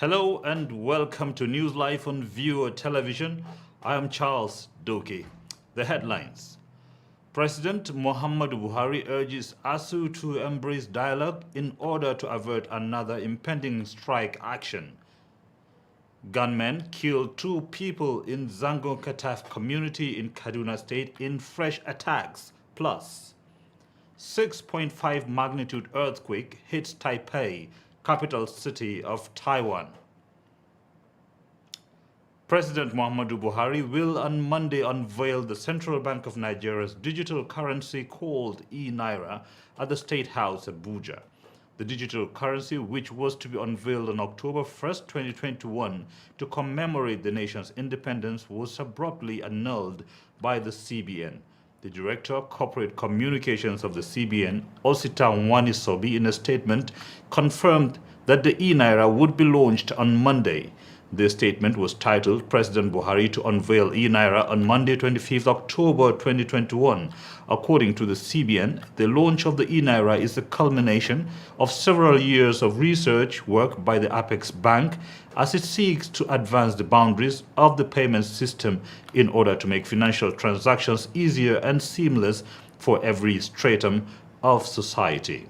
Hello and welcome to News Live on Viewer Television. I am Charles Doke. The headlines. President Muhammadu Buhari urges ASU to embrace dialogue in order to avert another impending strike action. Gunmen killed 2 people in Zango Kataf community in Kaduna State in fresh attacks. Plus, 6.5 magnitude earthquake hits Taipei, capital city of Taiwan. President Muhammadu Buhari will on Monday unveil the Central Bank of Nigeria's digital currency called e-Naira at the State House, Abuja. The digital currency, which was to be unveiled on October 1st, 2021 to commemorate the nation's independence, was abruptly annulled by the CBN. The Director of Corporate Communications of the CBN, Osita Nwanisobi, in a statement confirmed that the e-Naira would be launched on Monday. The statement was titled, President Buhari to unveil e-Naira on Monday, 25th October 2021. According to the CBN, the launch of the e-Naira is the culmination of several years of research work by the Apex Bank as it seeks to advance the boundaries of the payment system in order to make financial transactions easier and seamless for every stratum of society.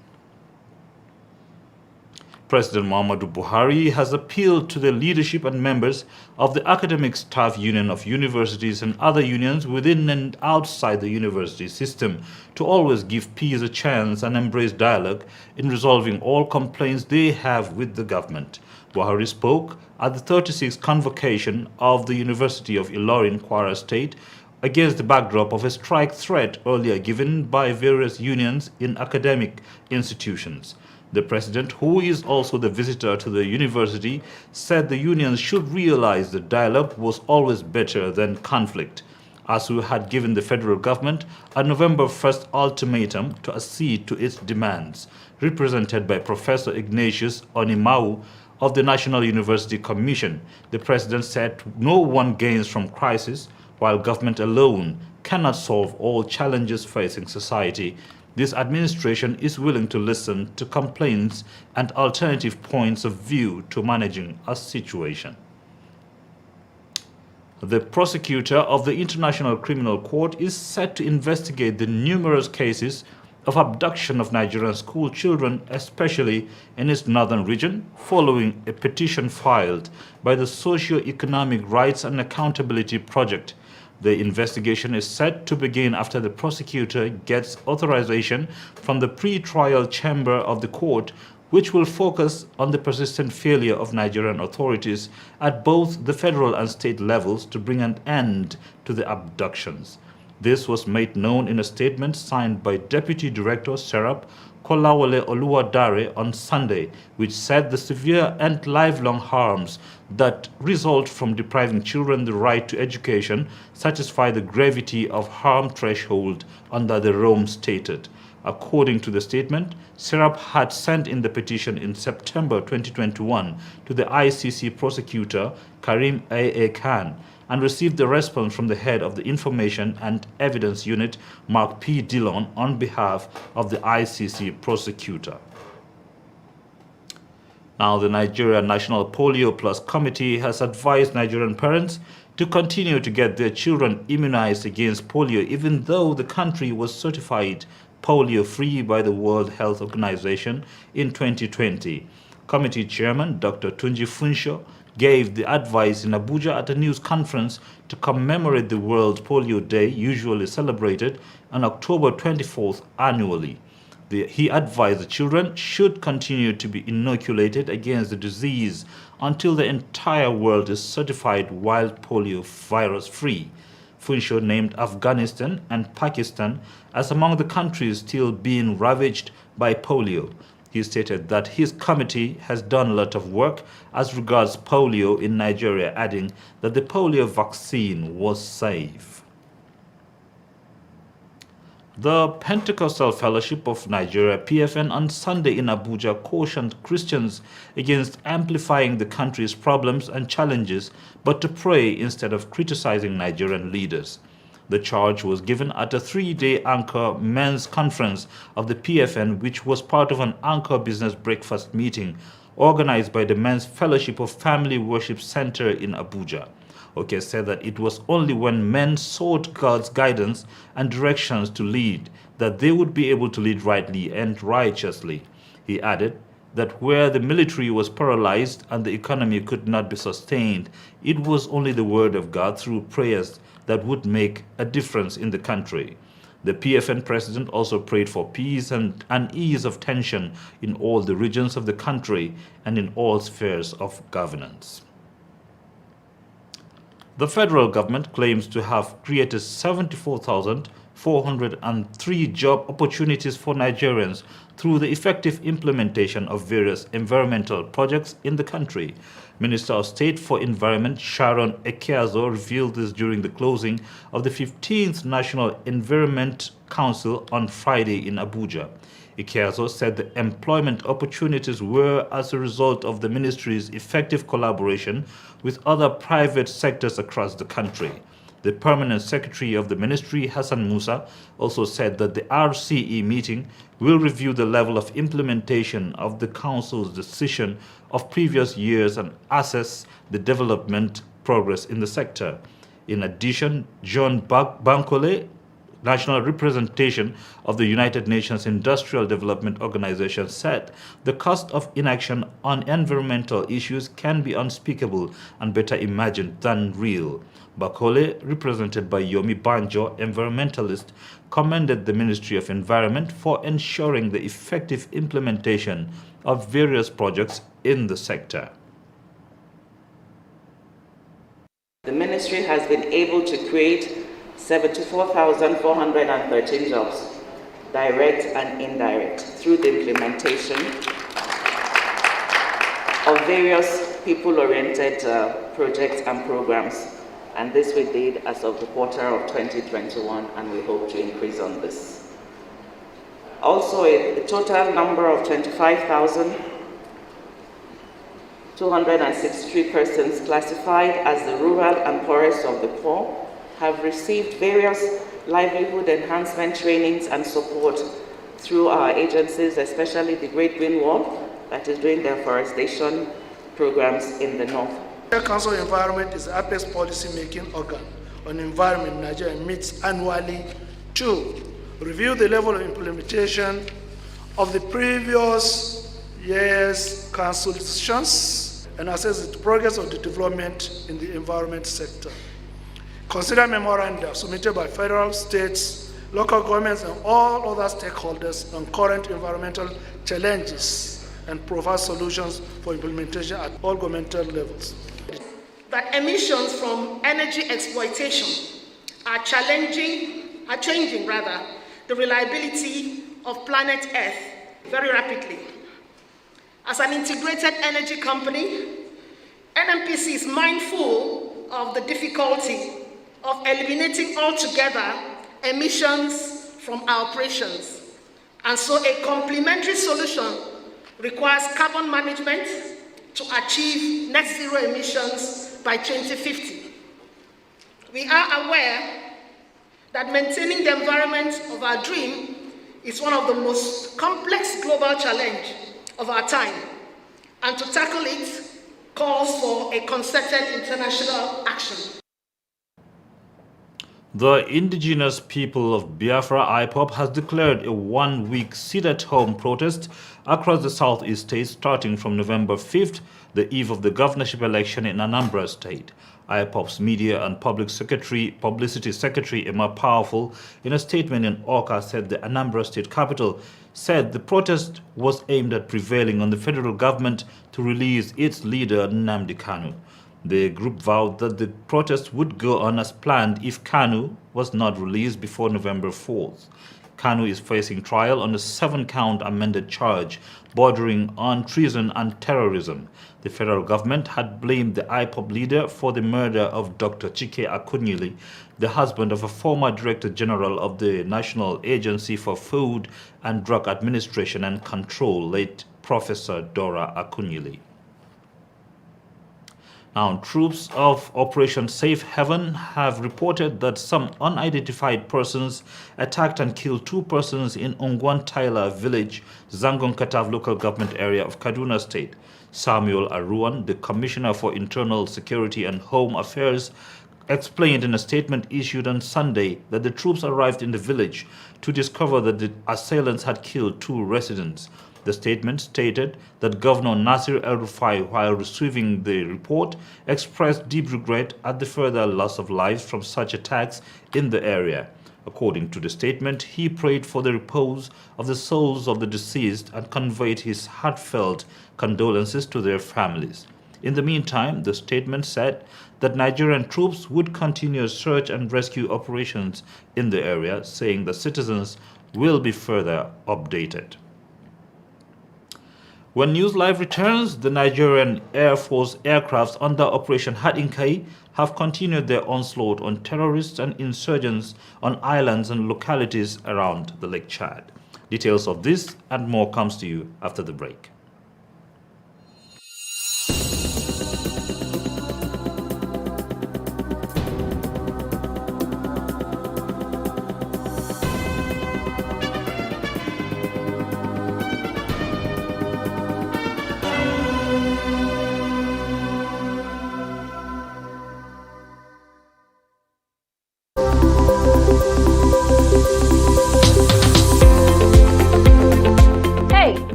President Muhammadu Buhari has appealed to the leadership and members of the Academic Staff Union of universities and other unions within and outside the university system to always give peace a chance and embrace dialogue in resolving all complaints they have with the government. Buhari spoke at the 36th convocation of the University of Ilorin, Kwara State, against the backdrop of a strike threat earlier given by various unions in academic institutions. The president, who is also the visitor to the university, said the unions should realize that dialogue was always better than conflict. ASU had given the federal government a November 1st ultimatum to accede to its demands, represented by Professor Ignatius Onimau of the National University Commission. The president said no one gains from crisis, while government alone cannot solve all challenges facing society. This administration is willing to listen to complaints and alternative points of view to managing a situation. The prosecutor of the International Criminal Court is set to investigate the numerous cases of abduction of Nigerian school children, especially in its northern region, following a petition filed by the Socio-Economic Rights and Accountability Project. The investigation is set to begin after the prosecutor gets authorization from the pre-trial chamber of the court, which will focus on the persistent failure of Nigerian authorities at both the federal and state levels to bring an end to the abductions. This was made known in a statement signed by Deputy Director Serap Kolawole Oluwadare on Sunday, which said the severe and lifelong harms that result from depriving children the right to education satisfy the gravity of harm threshold under the Rome Statute. According to the statement, Serap had sent in the petition in September 2021 to the ICC prosecutor Karim A. Khan and received the response from the head of the Information and Evidence Unit, Mark P. Dillon, on behalf of the ICC prosecutor. Now, the Nigerian National Polio Plus Committee has advised Nigerian parents to continue to get their children immunized against polio, even though the country was certified polio-free by the World Health Organization in 2020. Committee Chairman Dr. Tunji Funsho gave the advice in Abuja at a news conference to commemorate the World Polio Day, usually celebrated on October 24th annually. He advised the children should continue to be inoculated against the disease until the entire world is certified wild polio virus-free. Funsho named Afghanistan and Pakistan as among the countries still being ravaged by polio. He stated that his committee has done a lot of work as regards polio in Nigeria, adding that the polio vaccine was safe. The Pentecostal Fellowship of Nigeria, PFN, on Sunday in Abuja cautioned Christians against amplifying the country's problems and challenges, but to pray instead of criticizing Nigerian leaders. The charge was given at a 3-day Anchor Men's Conference of the PFN, which was part of an Anchor Business Breakfast meeting organized by the Men's Fellowship of Family Worship Center in Abuja. OK said that it was only when men sought God's guidance and directions to lead that they would be able to lead rightly and righteously. He added that where the military was paralyzed and the economy could not be sustained, it was only the word of God through prayers that would make a difference in the country. The PFN president also prayed for peace and an ease of tension in all the regions of the country and in all spheres of governance. The federal government claims to have created 74,403 job opportunities for Nigerians through the effective implementation of various environmental projects in the country. Minister of State for Environment Sharon Ekeazo revealed this during the closing of the 15th National Environment Council on Friday in Abuja. Ekeazo said the employment opportunities were as a result of the ministry's effective collaboration with other private sectors across the country. The permanent secretary of the ministry, Hassan Musa, also said that the RCE meeting will review the level of implementation of the council's decision of previous years and assess the development progress in the sector. In addition, John Bankole, National Representation of the United Nations Industrial Development Organization, said the cost of inaction on environmental issues can be unspeakable and better imagined than real. Bakole, represented by Yomi Banjo, environmentalist, commended the Ministry of Environment for ensuring the effective implementation of various projects in the sector. The ministry has been able to create 74,413 jobs, direct and indirect, through the implementation of various people-oriented projects and programs. And this we did as of the quarter of 2021, and we hope to increase on this. Also, a total number of 25,263 persons classified as the rural and poorest of the poor have received various livelihood enhancement trainings and support through our agencies, especially the Great Green Wall, that is doing their forestation programs in the north. The Council of Environment is the apex policy-making organ on environment in Nigeria and meets annually to review the level of implementation of the previous year's council decisions and assess the progress of the development in the environment sector. Consider memoranda submitted by federal, states, local governments, and all other stakeholders on current environmental challenges and provide solutions for implementation at all governmental levels. That emissions from energy exploitation are changing the reliability of planet Earth very rapidly. As an integrated energy company, NNPC is mindful of the difficulty of eliminating altogether emissions from our operations. And so a complementary solution requires carbon management to achieve net zero emissions by 2050. We are aware that maintaining the environment of our dream is one of the most complex global challenges of our time, and to tackle it calls for a concerted international action. The indigenous people of Biafra IPOB has declared a one-week sit-at-home protest across the southeast states starting from November 5th, the eve of the governorship election in Anambra State. IPOB's Media and Publicity Secretary Emma Powerful, in a statement in Awka, said the Anambra State capital said the protest was aimed at prevailing on the federal government to release its leader Nnamdi Kanu. The group vowed that the protest would go on as planned if Kanu was not released before November 4th. Kanu is facing trial on a 7-count amended charge bordering on treason and terrorism. The federal government had blamed the IPOB leader for the murder of Dr. Chike Akunyili, the husband of a former Director General of the National Agency for Food and Drug Administration and Control, late Professor Dora Akunyili. Now, troops of Operation Safe Haven have reported that some unidentified persons attacked and killed 2 persons in Ongwan Taila village, Zangon Katav local government area of Kaduna State. Samuel Aruan, the Commissioner for Internal Security and Home Affairs, explained in a statement issued on Sunday that the troops arrived in the village to discover that the assailants had killed 2 residents. The statement stated that Governor Nasir El-Rufai, while receiving the report, expressed deep regret at the further loss of lives from such attacks in the area. According to the statement, he prayed for the repose of the souls of the deceased and conveyed his heartfelt condolences to their families. In the meantime, the statement said that Nigerian troops would continue search and rescue operations in the area, saying that citizens will be further updated. When NEWSLIVE returns, the Nigerian Air Force aircrafts under Operation Hadinkai have continued their onslaught on terrorists and insurgents on islands and localities around the Lake Chad. Details of this and more comes to you after the break.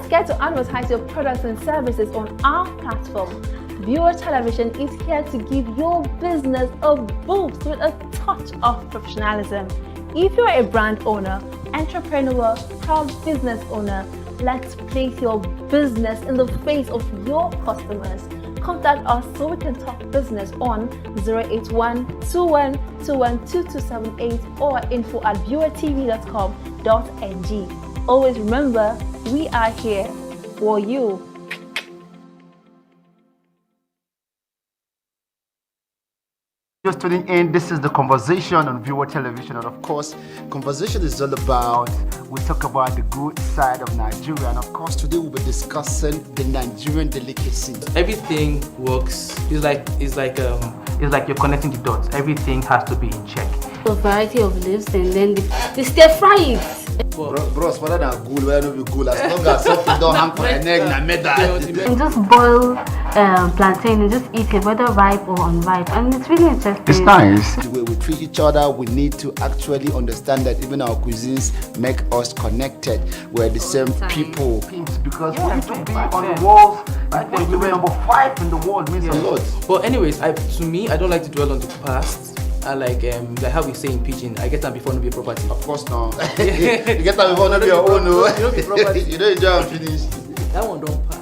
Get to advertise your products and services on our platform. Viewer Television is here to give your business a boost with a touch of professionalism. If you're a brand owner, entrepreneur, proud business owner, let's place your business in the face of your customers. Contact us so we can talk business on 081-2121-2278 or info@viewertv.com.ng. Always remember, we are here for you. Just tuning in, this is the conversation on Viewer Television, and of course, conversation is all about, we talk about the good side of Nigeria, and of course today we'll be discussing the Nigerian delicacy. Everything works. It's like you're connecting the dots. Everything has to be in check. A variety of leaves, and then they stir fry it. Bros, whether they're good, whether they're good, as long as something don't hang for a neck, And just boil plantain and just eat it, whether ripe or unripe, and it's really interesting. It's nice. The way we treat each other, we need to actually understand that even our cuisines make us connected. We're the same people. Because we need to be on the walls. Like we were number 5 in the world, means a lot. But anyways, to me, I don't like to dwell on the past. I like how we say in Pidgin, I get them before no be property. Of course not. You get them before no be your own. You don't be property. You don't enjoy and finish. That one don't pass.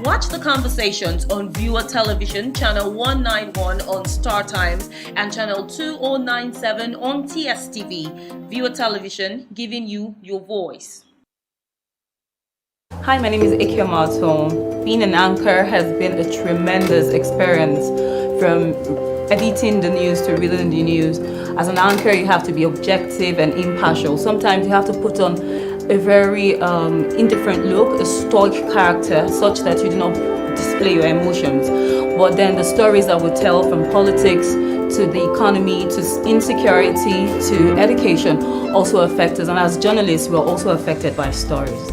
Watch the conversations on Viewer Television, channel 191 on Startimes and channel 2097 on Tstv. Viewer Television, giving you your voice. Hi, my name is Ike Marton. Being an anchor has been a tremendous experience, from editing the news to reading the news. As an anchor, you have to be objective and impartial. Sometimes you have to put on a very indifferent look, a stoic character, such that you do not display your emotions. But then the stories that we tell, from politics to the economy to insecurity to education, also affect us. And as journalists, we're also affected by stories.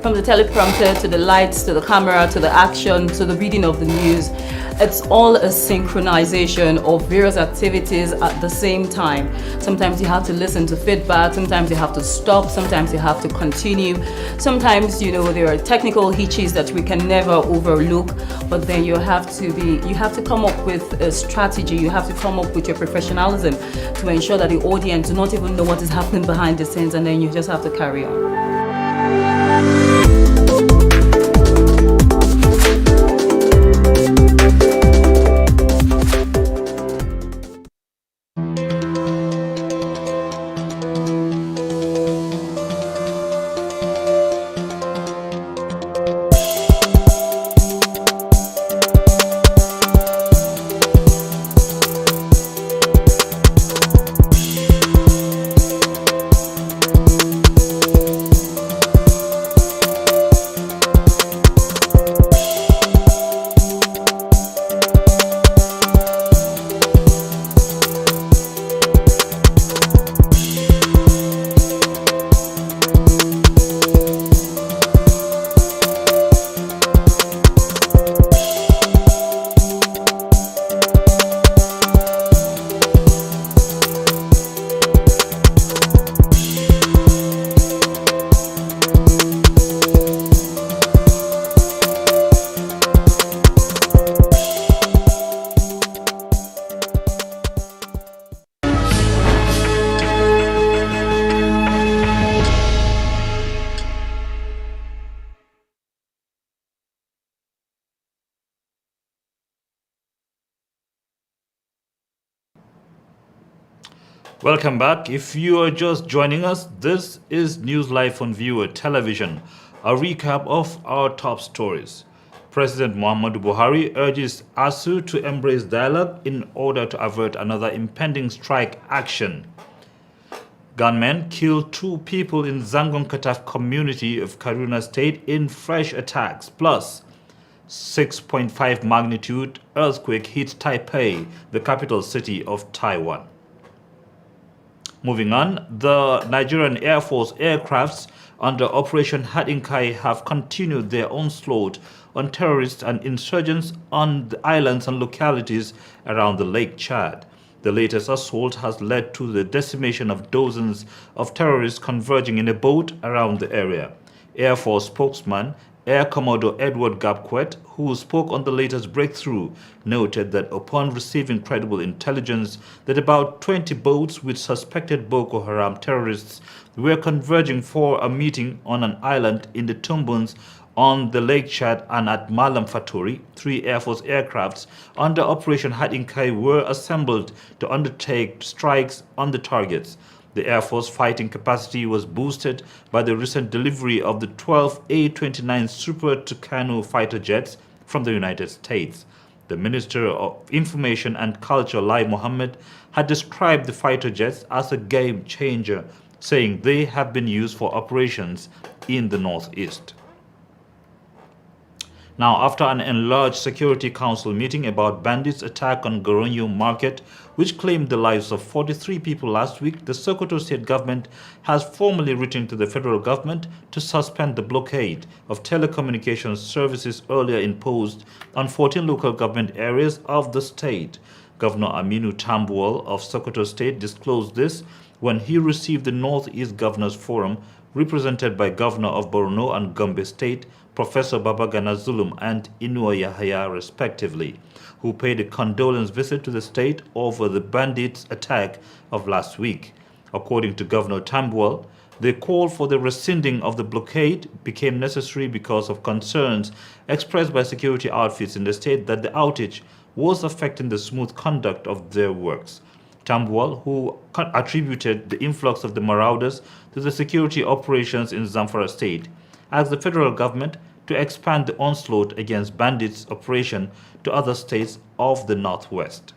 From the teleprompter to the lights to the camera to the action to the reading of the news, it's all a synchronization of various activities at the same time. Sometimes you have to listen to feedback, sometimes you have to stop, sometimes you have to continue. Sometimes, there are technical hitches that we can never overlook, but then you have to come up with a strategy, you have to come up with your professionalism to ensure that the audience do not even know what is happening behind the scenes, and then you just have to carry on. Welcome back. If you are just joining us, this is News Live on Viewer Television. A recap of our top stories. President Muhammadu Buhari urges ASU to embrace dialogue in order to avert another impending strike action. Gunmen killed 2 people in Zangon Kataf community of Kaduna State in fresh attacks. Plus, 6.5 magnitude earthquake hit Taipei, the capital city of Taiwan. Moving on, the Nigerian Air Force aircrafts under Operation Hadinkai have continued their onslaught on terrorists and insurgents on the islands and localities around the Lake Chad. The latest assault has led to the decimation of dozens of terrorists converging in a boat around the area. Air Force spokesman Air Commodore Edward Gapquet, who spoke on the latest breakthrough, noted that upon receiving credible intelligence that about 20 boats with suspected Boko Haram terrorists were converging for a meeting on an island in the Tumbuns on the Lake Chad and at Malam Fatori, 3 Air Force aircrafts under Operation Hadinkai were assembled to undertake strikes on the targets. The Air Force fighting capacity was boosted by the recent delivery of the 12 A-29 Super Tucano fighter jets from the United States. The Minister of Information and Culture, Lai Mohammed, had described the fighter jets as a game changer, saying they have been used for operations in the Northeast. Now, after an enlarged Security Council meeting about bandits' attack on Goronyo Market, which claimed the lives of 43 people last week, the Sokoto State government has formally written to the federal government to suspend the blockade of telecommunications services earlier imposed on 14 local government areas of the state. Governor Aminu Tambuwal of Sokoto State disclosed this when he received the Northeast Governors Forum, represented by Governor of Borno and Gombe State, Professor Babagana Zulum and Inua Yahaya respectively, who paid a condolence visit to the state over the bandits' attack of last week. According to Governor Tambuwal, the call for the rescinding of the blockade became necessary because of concerns expressed by security outfits in the state that the outage was affecting the smooth conduct of their works. Tambuwal, who attributed the influx of the marauders to the security operations in Zamfara State, asked the federal government to expand the onslaught against bandits' operation to other states of the Northwest.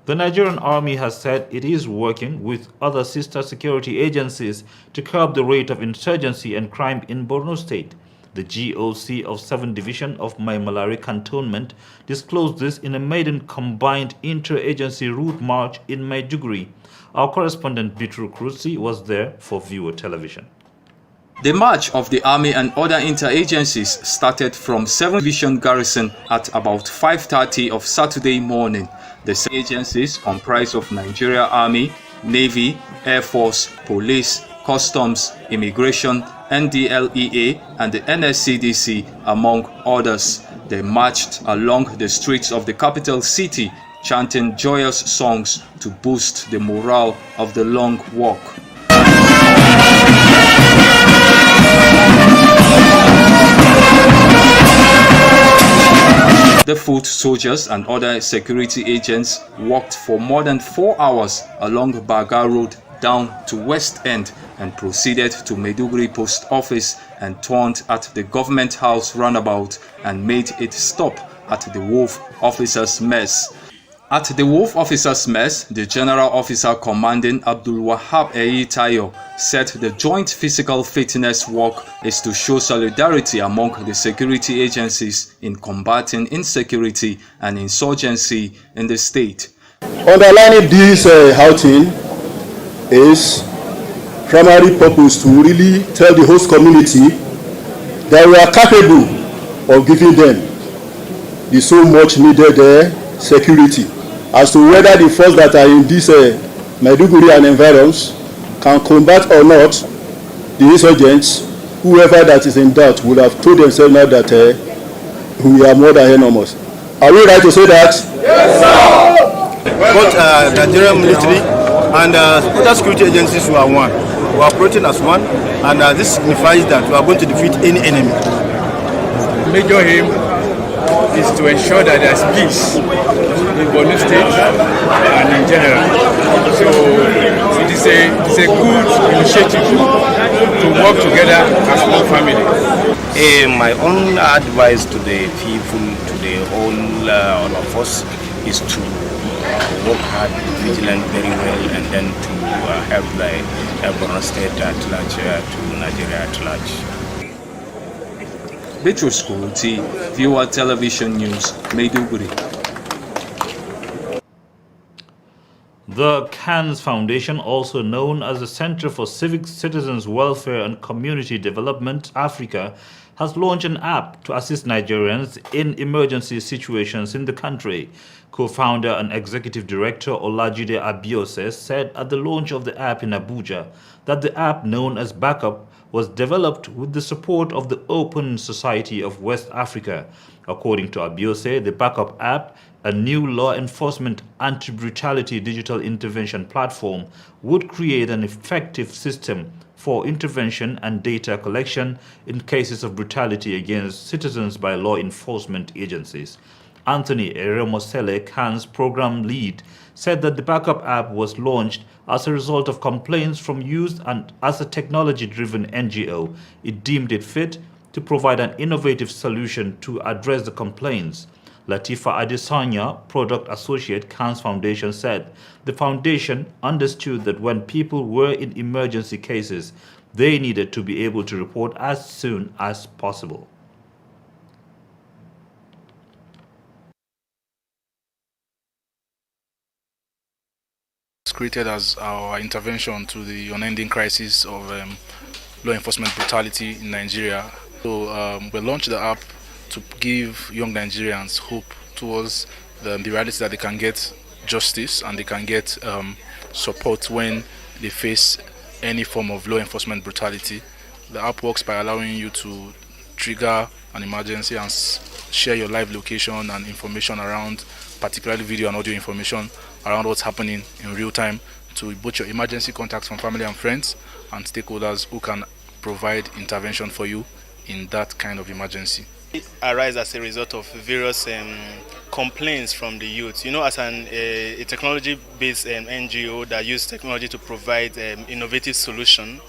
The Nigerian Army has said it is working with other sister security agencies to curb the rate of insurgency and crime in Borno State. The GOC of 7th Division of Maimalari Cantonment disclosed this in a maiden combined inter-agency route march in Maiduguri. Our correspondent Bitru Krusi was there for Viewer Television. The march of the Army and other interagencies started from 7th Division Garrison at about 5:30 of Saturday morning. The agencies comprise of Nigeria Army, Navy, Air Force, Police, Customs, Immigration, NDLEA and the NSCDC, among others. They marched along the streets of the capital city, chanting joyous songs to boost the morale of the long walk. The foot soldiers and other security agents walked for more than 4 hours along Baga Road down to West End and proceeded to Maiduguri Post Office and turned at the Government House roundabout and made it stop at the Wolf Officers' Mess. At the Wolf Officers' Mess, the General Officer Commanding Abdul Wahab Tayo said the joint physical fitness walk is to show solidarity among the security agencies in combating insecurity and insurgency in the state. Underlining this outing is primary purpose to really tell the host community that we are capable of giving them the so much needed security. As to whether the force that are in this Maiduguri and environs can combat or not the insurgents, whoever that is in doubt will have told themselves now that we are more than enormous. Are we right to say that? Yes, sir! Both Nigerian military and other security agencies were one. We are operating as one, and this signifies that we are going to defeat any enemy. Major aim is to ensure that there's peace in Borno State and in general. So it is a good initiative to work together as one family. My own advice to the people, to the all of us, is to work hard, vigilant very well, and then to help the Borno State at large, to Nigeria at large. Bitrus Kulti, Viewer Television News, Maiduguri. The CANS Foundation, also known as the Center for Civic Citizens Welfare and Community Development Africa, has launched an app to assist Nigerians in emergency situations in the country. Co-founder and executive director Olajide Abiose said at the launch of the app in Abuja that the app, known as Backup, was developed with the support of the Open Society of West Africa. According to Abiose, the Backup app, a new law enforcement anti-brutality digital intervention platform, would create an effective system for intervention and data collection in cases of brutality against citizens by law enforcement agencies. Anthony Eremosele, CAN's program lead, said that the Backup app was launched as a result of complaints from youth, and as a technology-driven NGO, it deemed it fit to provide an innovative solution to address the complaints. Latifa Adesanya, product associate, CANS Foundation, said the foundation understood that when people were in emergency cases, they needed to be able to report as soon as possible. Created as our intervention to the unending crisis of law enforcement brutality in Nigeria. So we launched the app to give young Nigerians hope towards the reality that they can get justice and they can get support when they face any form of law enforcement brutality. The app works by allowing you to trigger an emergency and share your live location and information around, particularly video and audio information around what's happening in real time, to both your emergency contacts from family and friends and stakeholders who can provide intervention for you in that kind of emergency. It arises as a result of various complaints from the youth. You know, as a technology-based NGO that uses technology to provide innovative solution,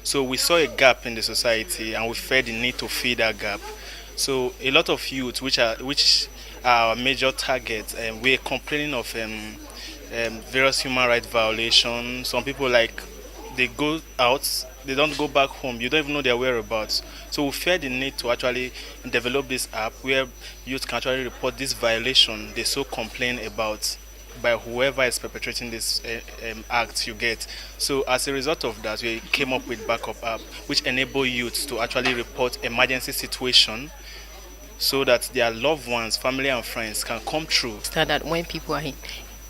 so we saw a gap in the society and we felt the need to fill that gap. So a lot of youth, which are our major targets, we're complaining of various human rights violations. Some people, like, they go out, they don't go back home, you don't even know their whereabouts. So we felt the need to actually develop this app where youth can actually report this violation they so complain about by whoever is perpetrating this act you get. So as a result of that, we came up with Backup app, which enable youth to actually report emergency situation so that their loved ones, family and friends can come through. So that when people are in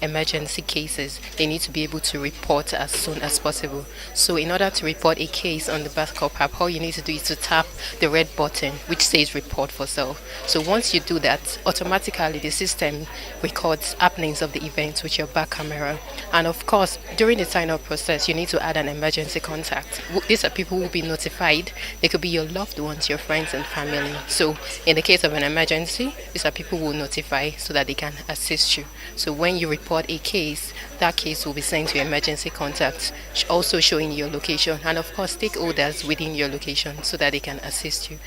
emergency cases, they need to be able to report as soon as possible. So in order to report a case on the Backup app, all you need to do is to tap the red button which says report for self. So once you do that, automatically the system records happenings of the event with your back camera. And of course, during the sign-up process, you need to add an emergency contact. These are people who will be notified. They could be your loved ones, your friends and family. So in the case of an emergency, these are people who will notify so that they can assist you. So when you report a case, that case will be sent to emergency contacts, also showing your location, and of course stakeholders within your location so that they can assist you.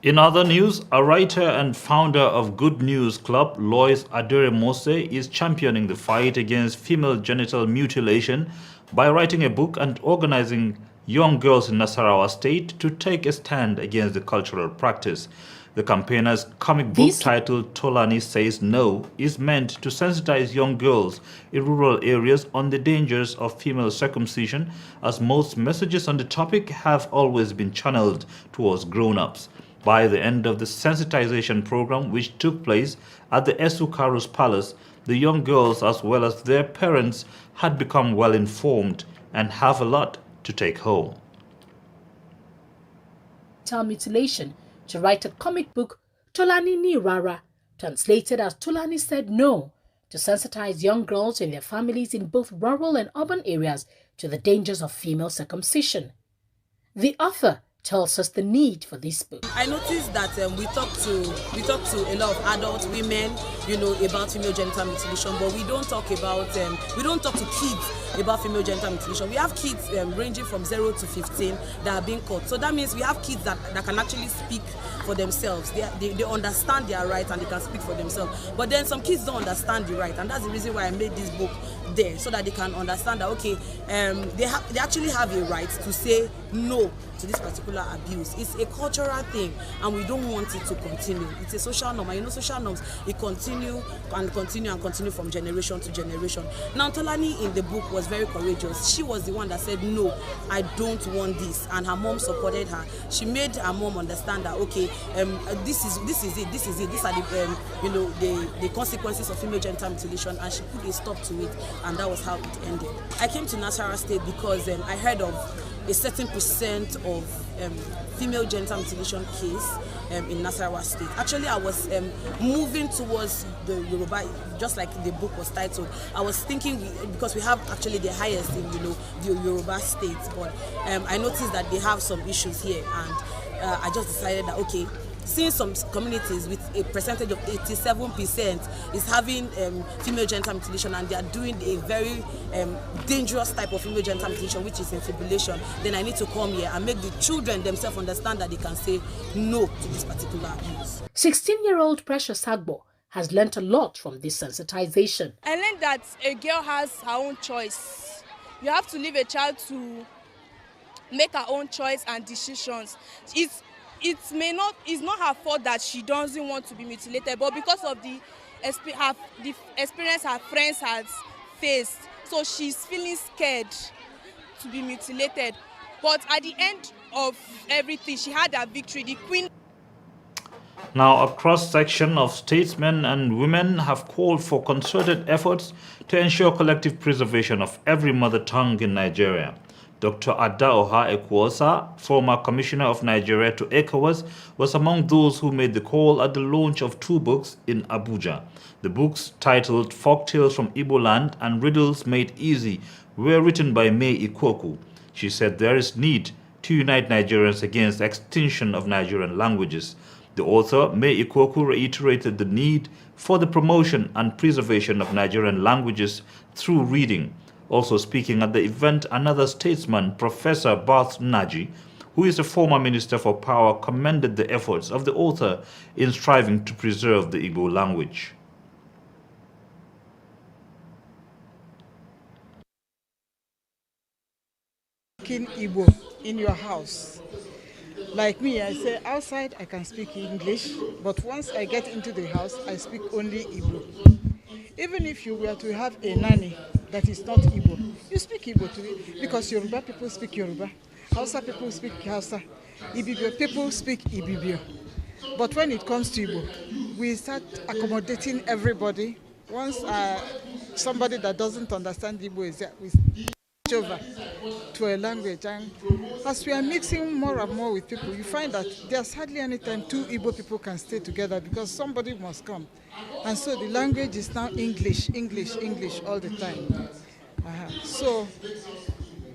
In other news, a writer and founder of Good News Club, Lois Adere-Mose, is championing the fight against female genital mutilation by writing a book and organizing young girls in Nasarawa State to take a stand against the cultural practice. The campaigner's comic book titled Tolani Says No is meant to sensitize young girls in rural areas on the dangers of female circumcision, as most messages on the topic have always been channeled towards grown-ups. By the end of the sensitization program, which took place at the Esukaru's Palace, the young girls as well as their parents had become well informed and have a lot to take home. Mutilation to write a comic book, Tolani Ni Rara, translated as Tolani Said No, to sensitize young girls and their families in both rural and urban areas to the dangers of female circumcision. The author tells us the need for this book. I noticed that we talk to a lot of adult women, you know, about female genital mutilation, but we don't talk to kids about female genital mutilation. We have kids ranging from 0 to 15 that are being caught. So that means we have kids that can actually speak for themselves. They understand their rights and they can speak for themselves. But then some kids don't understand the right, and that's the reason why I made this book there, so that they can understand that, okay, they actually have a right to say no to this particular abuse. It's a cultural thing, and we don't want it to continue. It's a social norm, and you know, social norms, it continue from generation to generation. Now, Tolani in the book was very courageous. She was the one that said, no, I don't want this, and her mom supported her. She made her mom understand that, okay, this is it. These are the consequences of female genital mutilation, and she put a stop to it, and that was how it ended. I came to Nasarawa State because I heard of a certain percent of female genital mutilation case in Nasarawa State. Actually, I was moving towards the Yoruba, just like the book was titled. I was thinking, because we have actually the highest in the Yoruba states, but I noticed that they have some issues here, and I just decided that, okay, since some communities with a percentage of 87% is having female genital mutilation, and they are doing a very dangerous type of female genital mutilation, which is infibulation, then I need to come here and make the children themselves understand that they can say no to this particular abuse. 16-year-old Precious Agbo has learnt a lot from this sensitization. I learned that a girl has her own choice. You have to leave a child to make her own choice and decisions. It's not her fault that she doesn't want to be mutilated, but because of the experience her friends has faced, so she's feeling scared to be mutilated. But at the end of everything, she had a victory. The queen. Now, a cross-section of statesmen and women have called for concerted efforts to ensure collective preservation of every mother tongue in Nigeria. Dr. Adaoha Ekwosa, former Commissioner of Nigeria to ECOWAS, was among those who made the call at the launch of 2 books in Abuja. The books, titled Folktales from Igbo Land and Riddles Made Easy, were written by May Ikwoku. She said there is need to unite Nigerians against extinction of Nigerian languages. The author, May Ikwoku, reiterated the need for the promotion and preservation of Nigerian languages through reading. Also speaking at the event, another statesman, Professor Bath Naji, who is a former Minister for Power, commended the efforts of the author in striving to preserve the Igbo language. Speaking Igbo in your house. Like me, I say outside I can speak English, but once I get into the house, I speak only Igbo. Even if you were to have a nanny that is not Igbo, you speak Igbo to it, because Yoruba people speak Yoruba, Hausa people speak Hausa, Ibibio people speak Ibibio. But when it comes to Igbo, we start accommodating everybody. Once somebody that doesn't understand Igbo is there, we switch over to a language. And as we are mixing more and more with people, you find that there's hardly any time 2 Igbo people can stay together, because somebody must come. And so the language is now English, English, English all the time. So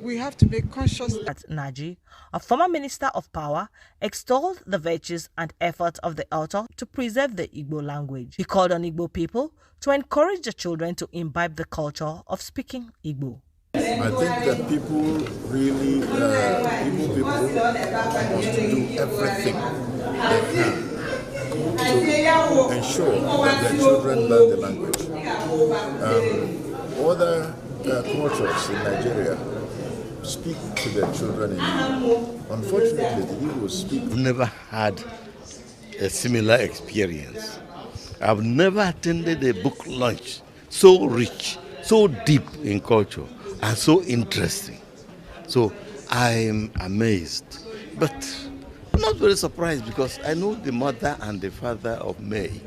we have to make conscious. Naji, a former Minister of Power, extolled the virtues and efforts of the author to preserve the Igbo language. He called on Igbo people to encourage the children to imbibe the culture of speaking Igbo. I think that people really, Igbo people must do everything they can to ensure that their children learn the language. Other cultures in Nigeria speak to their children in Igbo. Unfortunately, the Igbos speak. I've never had a similar experience. I've never attended a book launch so rich, so deep in culture, and so interesting. So I am amazed, but I'm not very surprised, because I know the mother and the father of May,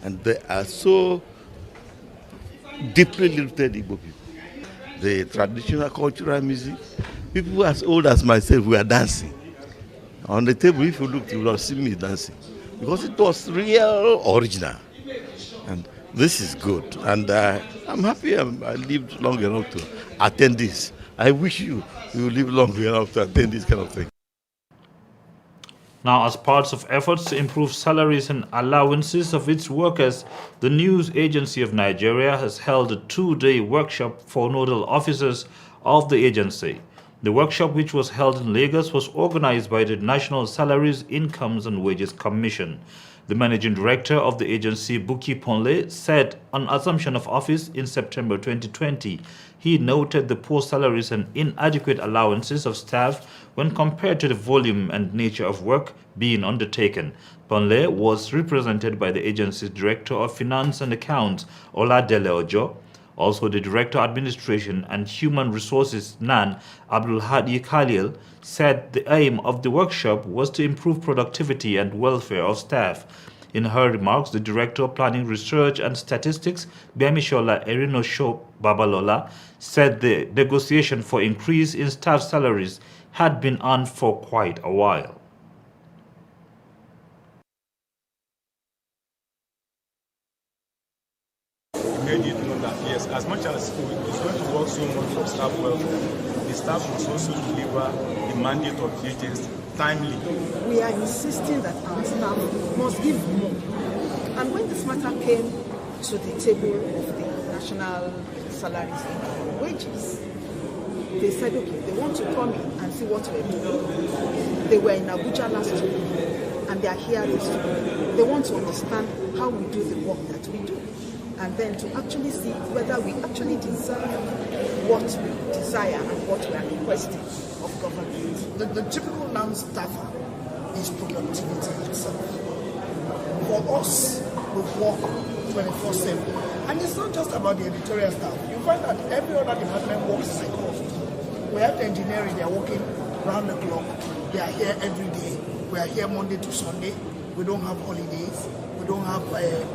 and they are so deeply rooted Igbo people. The traditional cultural music, people as old as myself were dancing. On the table, if you look, you will see me dancing, because it was real original. And this is good, and I'm happy I lived long enough to attend this. I wish you live long enough to attend this kind of thing. Now, as part of efforts to improve salaries and allowances of its workers, the News Agency of Nigeria has held a 2-day workshop for nodal officers of the agency. The workshop, which was held in Lagos, was organized by the National Salaries, Incomes and Wages Commission. The managing director of the agency, Buki Ponle, said on assumption of office in September 2020, he noted the poor salaries and inadequate allowances of staff when compared to the volume and nature of work being undertaken. Ponle was represented by the agency's Director of Finance and Accounts, Oladele Ojo. Also, the Director of Administration and Human Resources, NAN, Abdul Hadi Khalil, said the aim of the workshop was to improve productivity and welfare of staff. In her remarks, the Director of Planning Research and Statistics, Biamishola Erinosho Babalola, said the negotiation for increase in staff salaries had been on for quite a while. Made it known that yes, as much as it's going to work so much for staff welfare, the staff must also deliver the mandate of the agency timely. We are insisting that our staff must give more. And when this matter came to the table of the national salaries and wages, they said, okay, they want to come in and see what we're doing. They were in Abuja last week and they are here this week. They want to understand how we do the work that we do, and then to actually see whether we actually deserve what we desire and what we are requesting of government. The typical non-staffer is productivity itself. For us, we work 24/7. And it's not just about the editorial staff. You find that every other department works psychology. We have the engineering, they are working round the clock. They are here every day. We are here Monday to Sunday. We don't have holidays. We don't have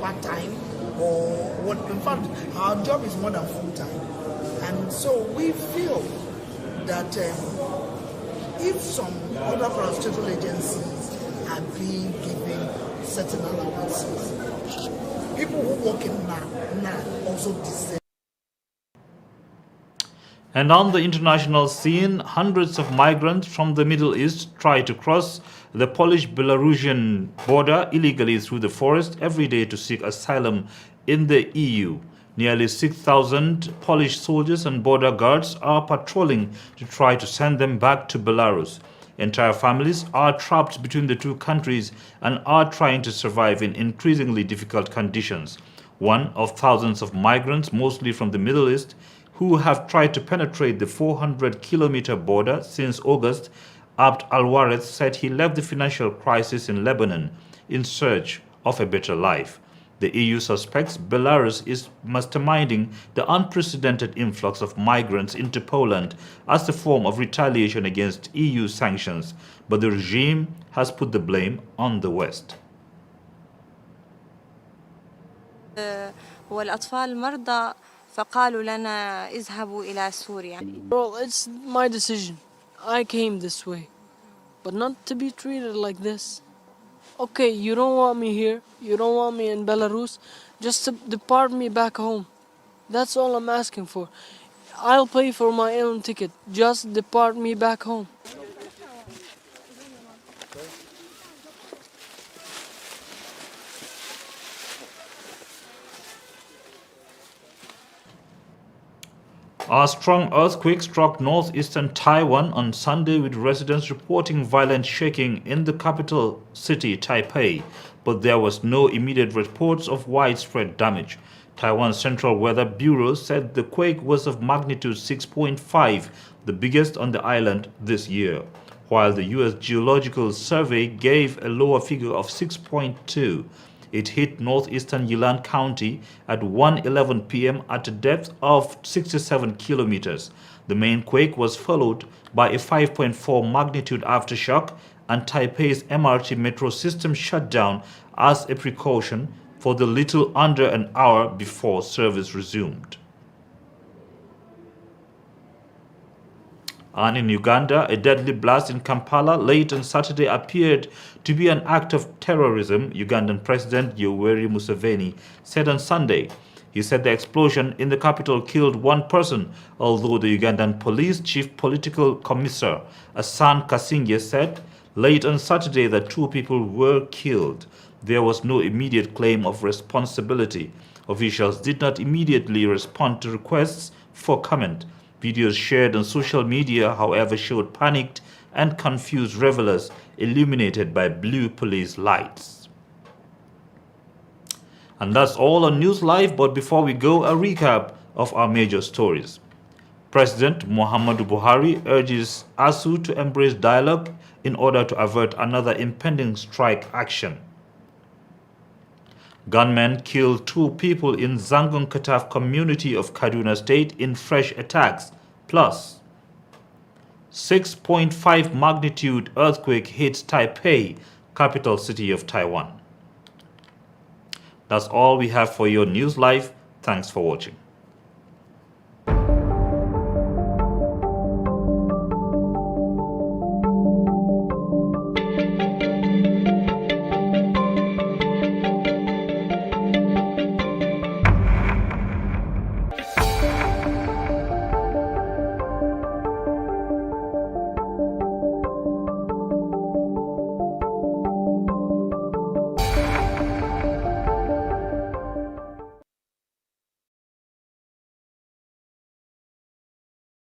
part-time or what. In fact, our job is more than full-time. And so we feel that if some other parastatal agencies are being given certain allowances, people who work in NAN also deserve. And on the international scene, hundreds of migrants from the Middle East try to cross the Polish-Belarusian border illegally through the forest every day to seek asylum in the EU. Nearly 6,000 Polish soldiers and border guards are patrolling to try to send them back to Belarus. Entire families are trapped between the two countries and are trying to survive in increasingly difficult conditions. One of thousands of migrants, mostly from the Middle East, who have tried to penetrate the 400-kilometer border since August, Abd al-Wareth said he left the financial crisis in Lebanon in search of a better life. The EU suspects Belarus is masterminding the unprecedented influx of migrants into Poland as a form of retaliation against EU sanctions, but the regime has put the blame on the West. والأطفال مرضى فقالوا لنا اذهبوا إلى سوريا. Well, it's my decision. I came this way, but not to be treated like this. Okay, you don't want me here, you don't want me in Belarus, just to depart me back home. That's all I'm asking for. I'll pay for my own ticket, just depart me back home. A strong earthquake struck northeastern Taiwan on Sunday, with residents reporting violent shaking in the capital city, Taipei, but there was no immediate reports of widespread damage. Taiwan's Central Weather Bureau said the quake was of magnitude 6.5, the biggest on the island this year, while the U.S. Geological Survey gave a lower figure of 6.2. It hit northeastern Yilan County at 1:11 p.m. at a depth of 67 kilometers. The main quake was followed by a 5.4 magnitude aftershock, and Taipei's MRT metro system shut down as a precaution for the little under an hour before service resumed. And in Uganda, a deadly blast in Kampala late on Saturday appeared to be an act of terrorism, Ugandan President Yoweri Museveni said on Sunday. He said the explosion in the capital killed one person, although the Ugandan Police Chief Political Commissar Hassan Kasingye said late on Saturday that 2 people were killed. There was no immediate claim of responsibility. Officials did not immediately respond to requests for comment. Videos shared on social media, however, showed panicked and confused revelers illuminated by blue police lights. And that's all on News Live, but before we go, a recap of our major stories. President Muhammadu Buhari urges ASU to embrace dialogue in order to avert another impending strike action. Gunmen killed 2 people in Zangun Kataf community of Kaduna State in fresh attacks. Plus, 6.5 magnitude earthquake hits Taipei, capital city of Taiwan. That's all we have for your News Live. Thanks for watching.